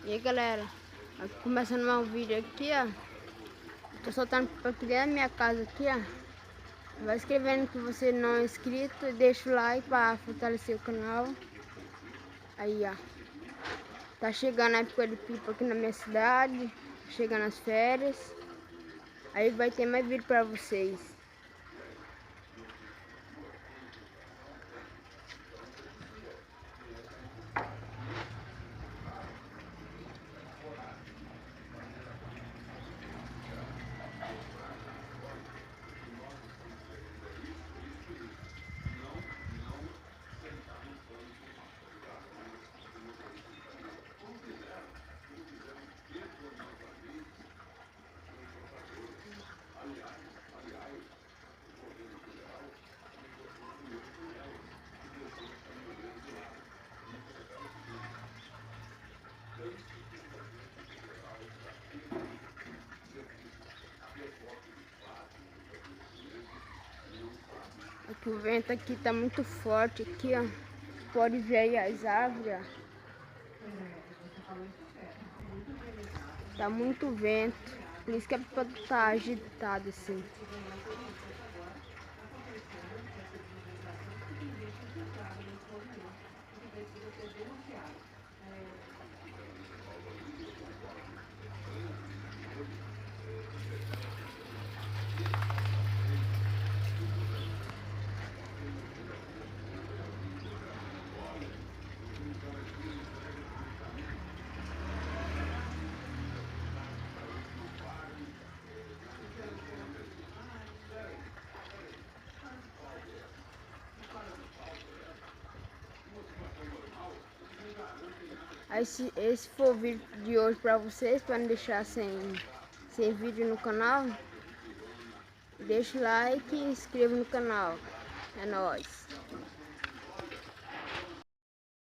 E aí galera, aqui começando mais um vídeo aqui, ó. Tô soltando pra criar minha casa aqui, ó. Vai escrevendo que você não é inscrito e deixa o like pra fortalecer o canal. Aí, ó. Tá chegando a época de pipa aqui na minha cidade. Chegando as férias. Aí vai ter mais vídeo pra vocês. Aqui o vento aqui tá muito forte aqui, ó. Pode ver aí as árvores, ó. Tá muito vento. Por isso que a pipa tá agitada assim. Aí se esse for o vídeo de hoje pra vocês, para não deixar sem vídeo no canal, deixa o like e inscreva no canal. É nóis!